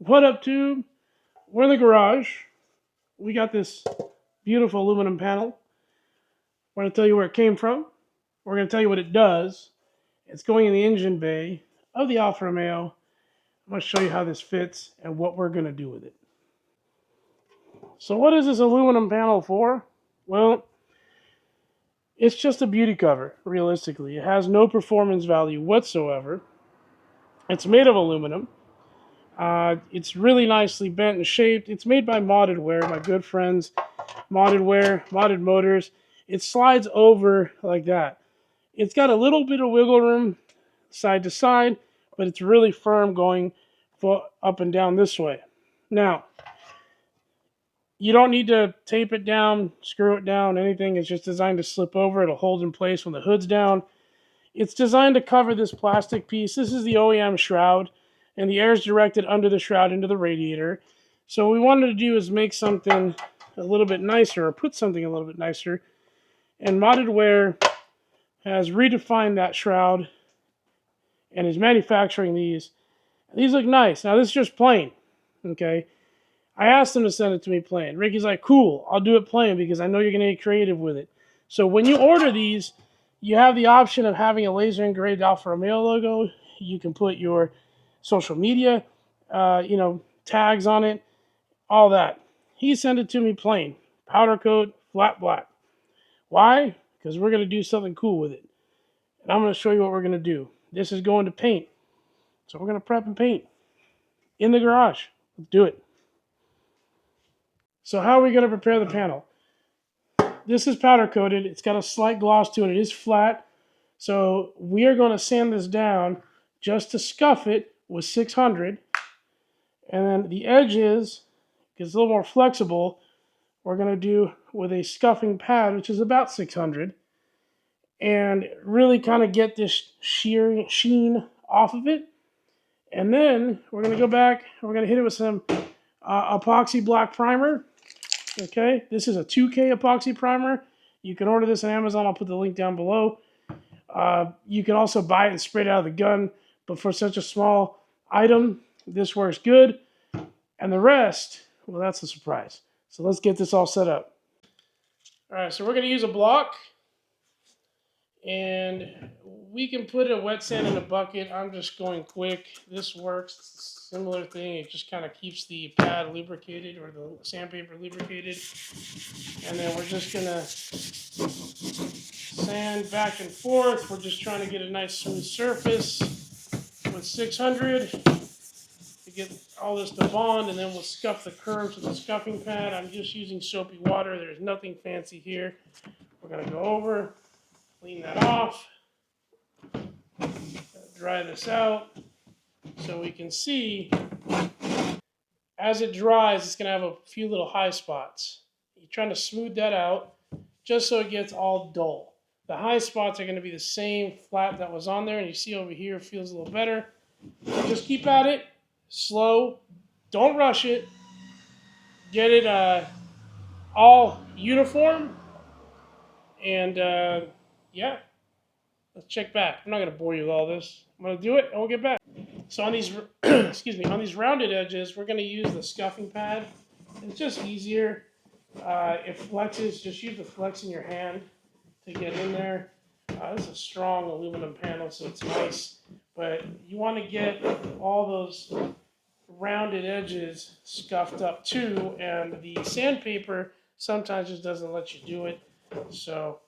What up, tube? We're in the garage. We got this beautiful aluminum panel. We're going to tell you where it came from. We're going to tell you what it does. It's going in the engine bay of the Alfa Romeo. I'm going to show you how this fits and what we're going to do with it. So what is this aluminum panel for? Well, it's just a beauty cover, realistically. It has no performance value whatsoever. It's made of aluminum. It's really nicely bent and shaped. It's made by Modded Wear, my good friends. Modded Wear, Modded Motors. It slides over like that. It's got a little bit of wiggle room side to side, but it's really firm going up and down this way. Now, you don't need to tape it down, screw it down, anything. It's just designed to slip over. It'll hold in place when the hood's down. It's designed to cover this plastic piece. This is the OEM shroud, and the air is directed under the shroud into the radiator. So what we wanted to do is make something a little bit nicer, or put something a little bit nicer. And Modded Wear has redefined that shroud and is manufacturing these. These look nice. Now this is just plain, okay? I asked them to send it to me plain. Ricky's like, cool, I'll do it plain because I know you're going to get creative with it. So when you order these, you have the option of having a laser engraved Alfa Romeo logo. You can put your social media, tags on it, all that. He sent it to me plain, powder coat, flat black. Why? Because we're going to do something cool with it. And I'm going to show you what we're going to do. This is going to paint. So we're going to prep and paint in the garage. Let's do it. So how are we going to prepare the panel? This is powder coated. It's got a slight gloss to it. It is flat. So we are going to sand this down just to scuff it with 600. And then the edges, because it's a little more flexible, we're going to do with a scuffing pad, which is about 600. And really kind of get this sheen off of it. And then we're going to go back and we're going to hit it with some epoxy black primer. Okay, this is a 2K epoxy primer. You can order this on Amazon. I'll put the link down below. You can also buy it and spray it out of the gun. But for such a small item, this works good. And the rest, well, that's a surprise. So let's get this all set up. All right, so we're going to use a block. And we can put a wet sand in a bucket. I'm just going quick. This works. It's a similar thing. It just kind of keeps the pad lubricated, or the sandpaper lubricated. And then we're just going to sand back and forth. We're just trying to get a nice smooth surface with 600 to get all this to bond. And then we'll scuff the curves with the scuffing pad. I'm just using soapy water. There's nothing fancy here. We're going to go over. Clean that off, dry this out so we can see as it dries, it's going to have a few little high spots. You're trying to smooth that out just so it gets all dull. The high spots are going to be the same flat that was on there, and you see over here it feels a little better. So just keep at it, slow, don't rush it, get it all uniform, and yeah. Let's check back. I'm not going to bore you with all this. I'm going to do it and we'll get back. So on these, on these rounded edges, we're going to use the scuffing pad. It's just easier. It flexes. Just use the flex in your hand to get in there. This is a strong aluminum panel, so it's nice. But you want to get all those rounded edges scuffed up too. And the sandpaper sometimes just doesn't let you do it. So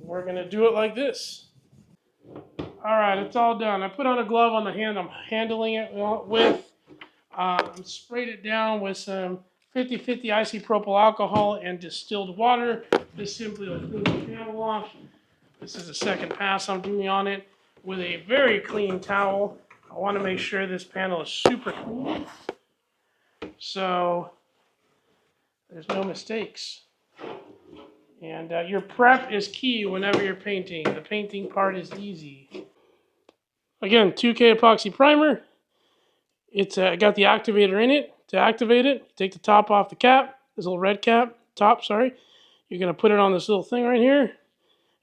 we're going to do it like this. All right, it's all done. I put on a glove on the hand I'm handling it with. Sprayed it down with some 50-50 isopropyl alcohol and distilled water. This simply will clean the panel off. This is the second pass I'm doing on it with a very clean towel. I want to make sure this panel is super clean, so there's no mistakes. And your prep is key whenever you're painting. The painting part is easy. Again, 2K epoxy primer. It's got the activator in it. To activate it, take the top off the cap. This little red top, sorry. You're going to put it on this little thing right here. And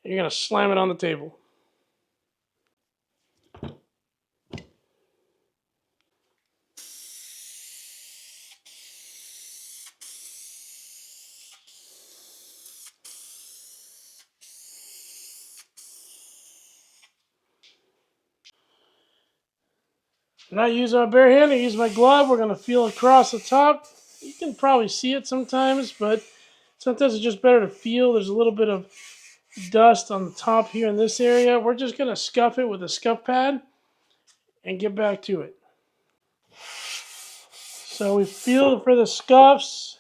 you're going to slam it on the table. I'm not using my bare hand, I use my glove. We're going to feel across the top. You can probably see it sometimes, but sometimes it's just better to feel. There's a little bit of dust on the top here in this area. We're just going to scuff it with a scuff pad and get back to it. So we feel for the scuffs.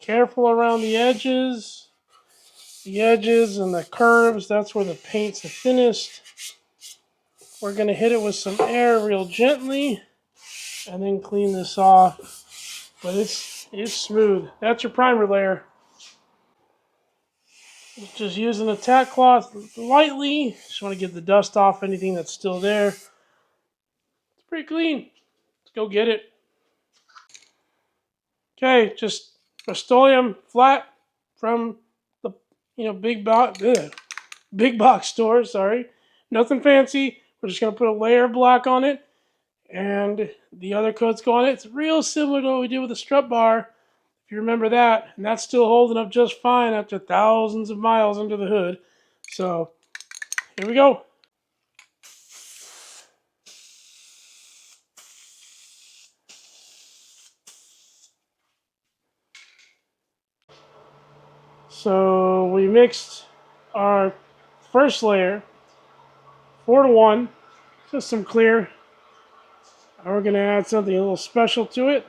Careful around the edges. The edges and the curves, that's where the paint's the thinnest. We're going to hit it with some air real gently and then clean this off. But it's smooth. That's your primer layer. Just using a tack cloth lightly. Just want to get the dust off anything that's still there. It's pretty clean. Let's go get it. Okay, just Rust-Oleum flat from the big box store. Sorry, nothing fancy. We're just gonna put a layer of black on it, and the other coats go on it. It's real similar to what we did with the strut bar, if you remember that, and that's still holding up just fine after thousands of miles under the hood. So here we go. So we mixed our first layer 4-to-1, just some clear. And we're going to add something a little special to it.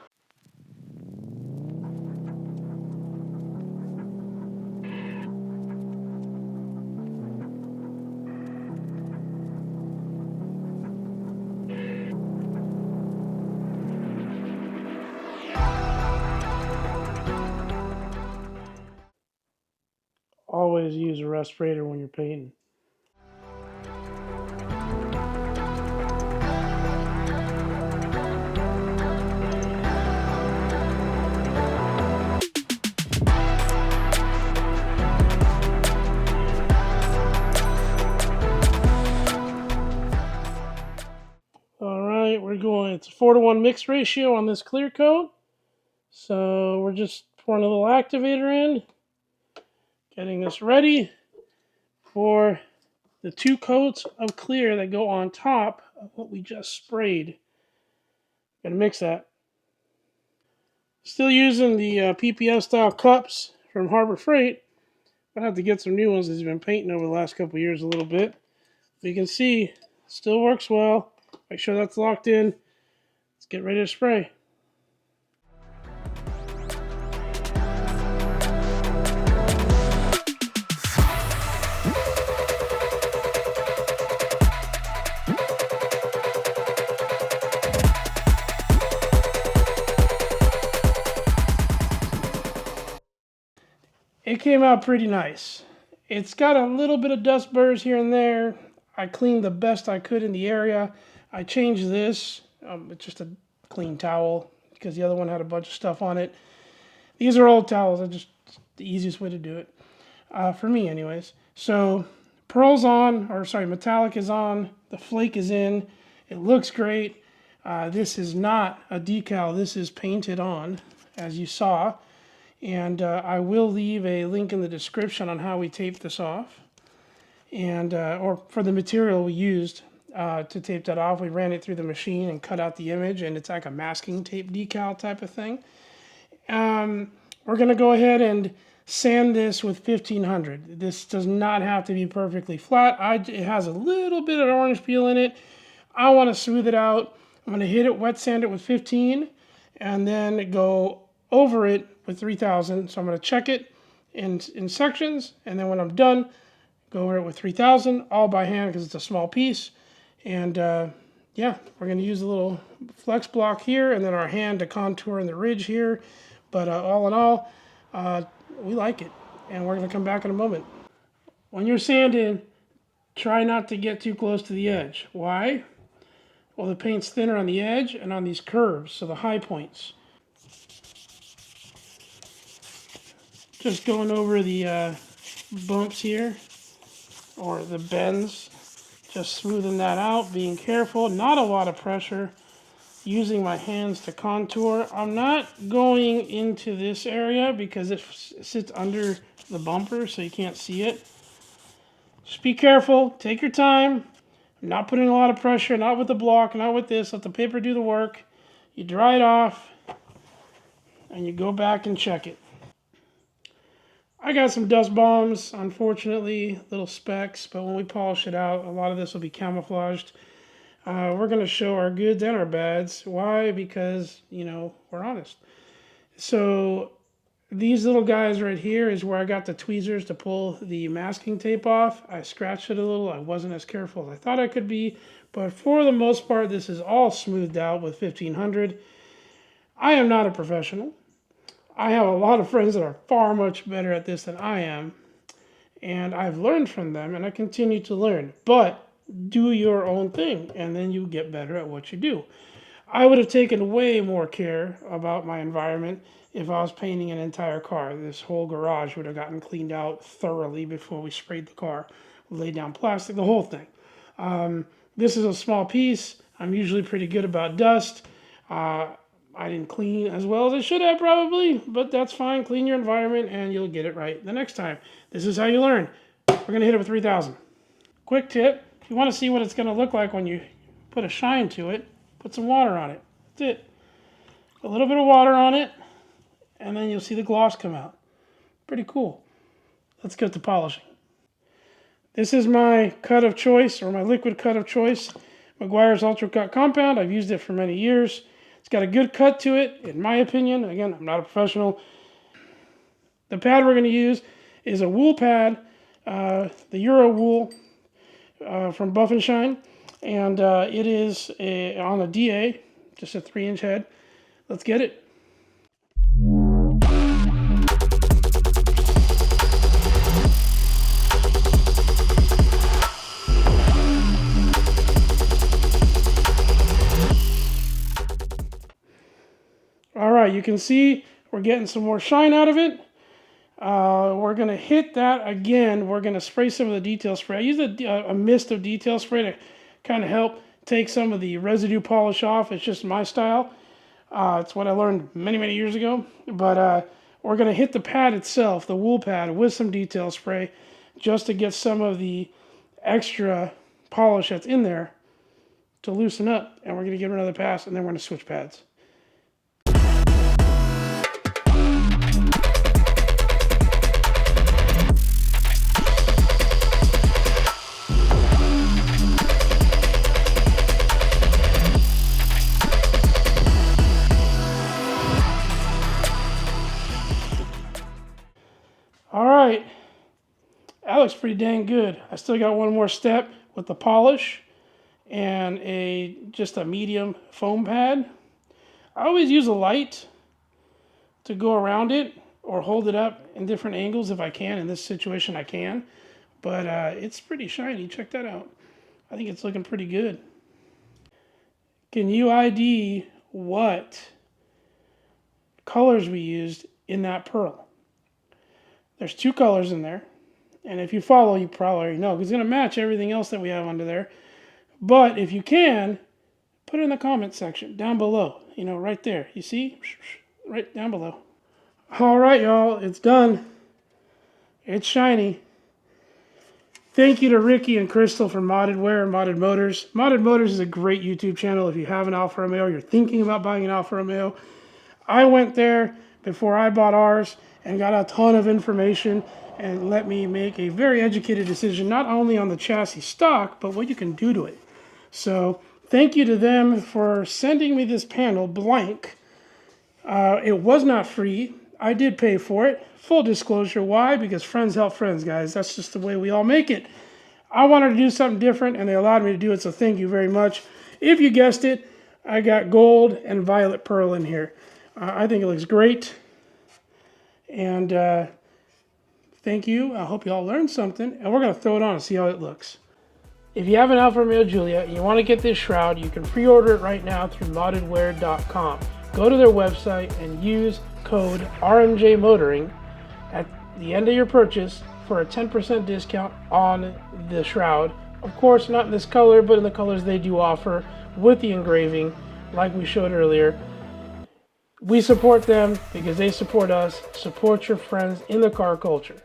Always use a respirator when you're painting. Alright, we're going, it's a 4-to-1 mix ratio on this clear coat. So we're just pouring a little activator in, getting this ready for the 2 coats of clear that go on top of what we just sprayed. Gonna mix that. Still using the PPS style cups from Harbor Freight. I'll have to get some new ones as I've been painting over the last couple of years a little bit. But you can see, still works well. Make sure that's locked in. Let's get ready to spray. It came out pretty nice. It's got a little bit of dust burrs here and there. I cleaned the best I could in the area. I changed this. It's just a clean towel because the other one had a bunch of stuff on it. These are old towels. They're just the easiest way to do it. For me anyways. So pearl's on, or sorry, metallic is on. The flake is in. It looks great. This is not a decal. This is painted on, as you saw. And I will leave a link in the description on how we taped this off. And or for the material we used to tape that off. We ran it through the machine and cut out the image, and it's like a masking tape decal type of thing. We're going to go ahead and sand this with 1500. This does not have to be perfectly flat. It has a little bit of orange peel in it. I want to smooth it out. I'm going to hit it, wet sand it with 15, and then go over it with 3000. So I'm going to check it in sections, and then when I'm done, go over it with 3000, all by hand because it's a small piece. And yeah, we're going to use a little flex block here, and then our hand to contour in the ridge here. But all in all, we like it, and we're going to come back in a moment. When you're sanding, try not to get too close to the edge. Why? Well, the paint's thinner on the edge and on these curves, so the high points. Just going over the bumps here, or the bends, just smoothing that out, being careful, not a lot of pressure, using my hands to contour. I'm not going into this area because it sits under the bumper, so you can't see it. Just be careful, take your time. Not putting a lot of pressure, not with the block, not with this. Let the paper do the work. You dry it off, and you go back and check it. I got some dust bombs, unfortunately, little specks, but when we polish it out, a lot of this will be camouflaged. We're going to show our goods and our bads. Why? Because, we're honest. So these little guys right here is where I got the tweezers to pull the masking tape off. I scratched it a little. I wasn't as careful as I thought I could be. But for the most part, this is all smoothed out with 1500. I am not a professional. I have a lot of friends that are far much better at this than I am. And I've learned from them, and I continue to learn. But do your own thing, and then you get better at what you do. I would have taken way more care about my environment if I was painting an entire car. This whole garage would have gotten cleaned out thoroughly before we sprayed the car, laid down plastic, the whole thing. This is a small piece. I'm usually pretty good about dust. I didn't clean as well as I should have probably, but that's fine. Clean your environment and you'll get it right the next time. This is how you learn. We're going to hit it with 3000. Quick tip, if you want to see what it's going to look like when you put a shine to it, put some water on it. That's it. A little bit of water on it, and then you'll see the gloss come out. Pretty cool. Let's get to polishing. This is my cut of choice, or my liquid cut of choice. Meguiar's Ultra Cut Compound. I've used it for many years. It's got a good cut to it, in my opinion. Again, I'm not a professional. The pad we're going to use is a wool pad, the Euro wool from Buff and Shine. And it is on a DA, just a 3-inch head. Let's get it. All right, you can see we're getting some more shine out of it. We're going to hit that again. We're going to spray some of the detail spray. I use a mist of detail spray to kind of help take some of the residue polish off. It's just my style. It's what I learned many, many years ago. But we're going to hit the pad itself, the wool pad, with some detail spray just to get some of the extra polish that's in there to loosen up. And we're going to give it another pass, and then we're going to switch pads. All right, that looks pretty dang good. I still got one more step with the polish and just a medium foam pad. I always use a light to go around it or hold it up in different angles if I can. In this situation, I can. But it's pretty shiny. Check that out. I think it's looking pretty good. Can you ID what colors we used in that pearl? There's 2 colors in there. And if you follow, you probably already know. Because it's going to match everything else that we have under there. But if you can, put it in the comment section down below. Right there. You see? Right down below. All right, y'all. It's done. It's shiny. Thank you to Ricky and Crystal from Modded Wear and Modded Motors. Modded Motors is a great YouTube channel if you have an Alfa Romeo, you're thinking about buying an Alfa Romeo. I went there before I bought ours and got a ton of information and let me make a very educated decision, not only on the chassis stock, but what you can do to it. So thank you to them for sending me this panel blank. It was not free. I did pay for it. Full disclosure, why? Because friends help friends, guys. That's just the way we all make it. I wanted to do something different, and they allowed me to do it, so thank you very much. If you guessed it, I got gold and violet pearl in here. I think it looks great. And thank you. I hope you all learned something, and we're going to throw it on and see how it looks. If you have an Alfa Romeo Giulia and you want to get this shroud, you can pre-order it right now through moddedwear.com. Go to their website and use code RMJMotoring at the end of your purchase for a 10% discount on the shroud. Of course, not in this color, but in the colors they do offer with the engraving, like we showed earlier. We support them because they support us. Support your friends in the car culture.